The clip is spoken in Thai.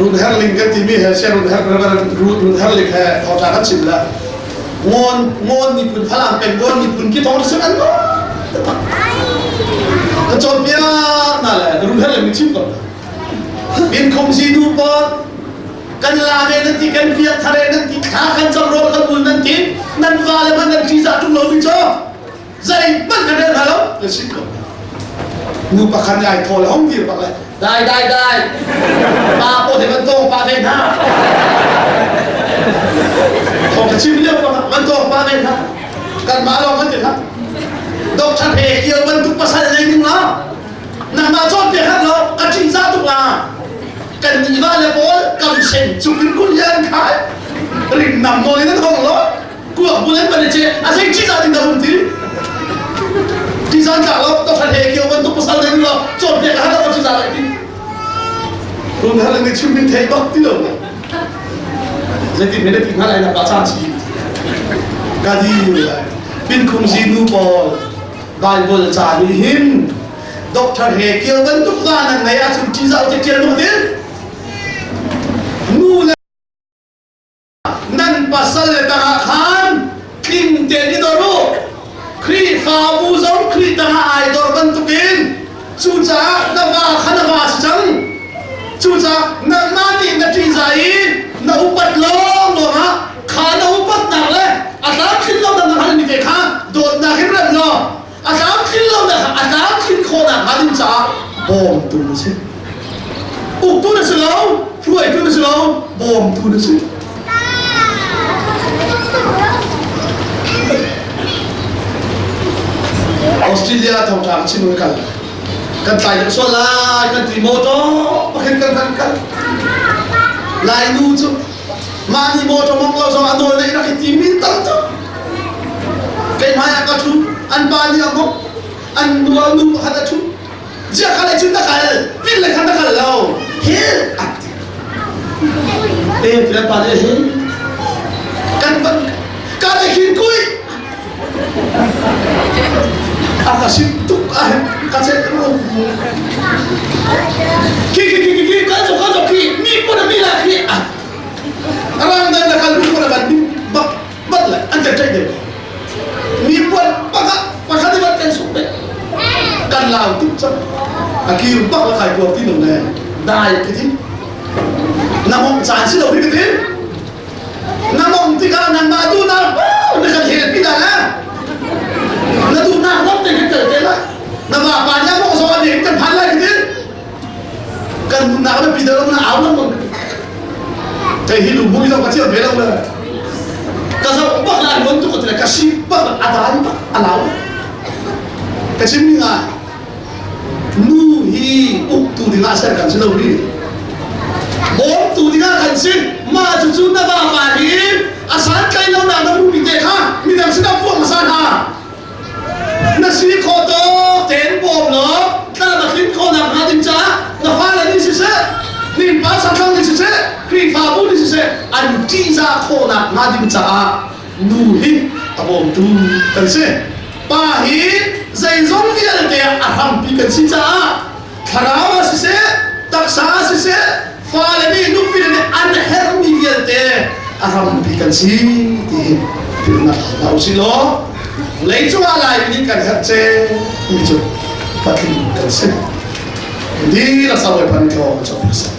รุ่นแฮร์ลิงกันที่มีเฮเชียรุ่นแฮร์รุ่นแฮร์ลิงแฮเขาจะกันชิมละงอนนี่ปุ่นพลังเป็นงอนนี่ปุ่นกี่ท้องสักอันก็จนเปียนั่นแหละรุ่นแฮร์ลิงมีชิมก่อนบินคงซีดูปอกันลาเรนันที่กันเปียทะเลนันที่ขากันจำรอกันบุญนันที่นั่นวาเลมันนันที่จะจุ่มลงวิจารใจมันกันเดินหาแล้วเลยชิมก่อนนูปะคันใหญ่โทรเลยห้องเดียวปะเลยได้ปาโปเทมันโตปาเทนท่าผมจะชิมเรื่องมันโตปาเทนท่ากันมาลองกันเถอะครับดอกชันเฮเกี่ยวมันทุกภาษาในนึงเนาะนำมาชอบเดี๋ยวครับเรากันชิงซาตุกลากันมีบ้านเลยโป้กันเช่นจุกินกุญแจขายริมนำโมเลยนั่นห้องเรากูอ่ะบุญเล่นมันเลยเจ้าสิ่งที่จะดิ้นดำทีที่สันจากเราต้องทันเฮเกี่ยวมันทุกภาษาในนึงเราจบเดี๋ยวครับเราที่จะอะไรทีรุ่นนั้นเลยชิมเป็นเทบักที่เราเนี่ยจะติดไม่ได้ติดอะไรนะประชาชนก็ดีเลยเป็นคงซีนูบอลไบเบิลจารีหินด็อกเตอร์เฮเกี่ยวกันทุกงานนั่นไงอาจจะที่จะเอาเจริญมาดินู่นนั่นปัสสาวะตาขานคิงเจนี่ตัวรู้ครีขาบูซงครีตาไอดอร์บันตุกินชูจ้าน้ำมาขันมาจังชูจ้าน้ำมาดีนักที่ใจน้าอุปัตลงหรอฮะขาน้าอุปัตนักเลยอาจารย์ขึ้นลงนั่นหันมีเด็กฮะโดดนักขึ้นเรื่องเนาะอาจารย์ขึ้นลงนะอาจารย์ขึ้นโคนักหันจ้าบอมตุนสิอุกตุนสิเราช่วยตุนสิเราบอมตุนสิออสเตรเลียทำทางชิมกันกันไปจากโซลากันที่โมโตกันลายนูจูมานี่โมโตมองเราสองอันโดนเลยนะที่ทีมินตั้งจ้ะเป็นมาอย่างกันชุอันบาลีอ่ะมั้งอันนัวนูขัดชุเจ้าอะไรชุดนักการเป็นเลยขัดนักการเราเฮ้อัดเอ๊ะที่นั่นไปเลยเฮ้กันไอ้ขินกุยAkasin tuk kasih terus. Ki kau ki ni pun ada lagi. Orang dah nak kalau pun ada bat lah. Anda cakap dia. Ni pun pakai dia buat supe. Kan lau tu cak. Akhir pak lah kai buat ti nong dah. Dah kiti. Namong chansi lau kiti. Namong tiga nang madu na. Nak hidup pindah lah. Nó tụi nào lắm thì cái trời thế lại nó vào bà nhá bộ rồi thì cần phán lại cái thế cần nào nó bị đâu nó áo lắm mà thầy hi đủ mũi đâu có chịu thế đâu rồi cái sao cũng bắt lại muốn tụi thì là cái ship bắt là ăn áo cái chim như là nu hi uk tụi thì ngã sẽ cần xin đâu đi bốn tụi thì ngã cần xin mà chúng nó vào bà hi sáng cây lâu nào nó cũng bị tệ ha mình làm xin đâu phụ mà san ha nó xí khó to tiền bom nó ta là khiến khó làm hạt tinh giá nó hoa là đi xí nhìn bán sản phẩm đi xí khi phá bút đi xí anh chỉ ra khó làm hạt tinh giá nụ hít bom tu cần xí ba hít dây giống như là tiền hầm bị cần xí giá thà nào xí đặc xá xí phá là đi nụ bị này anh hết bị tiền hầm bị cần xí thì nó đâu xí lo lấy cho lại những cái hạt chế như vậy phát triển cần thiết đi là sao vậy bạn cho biết sao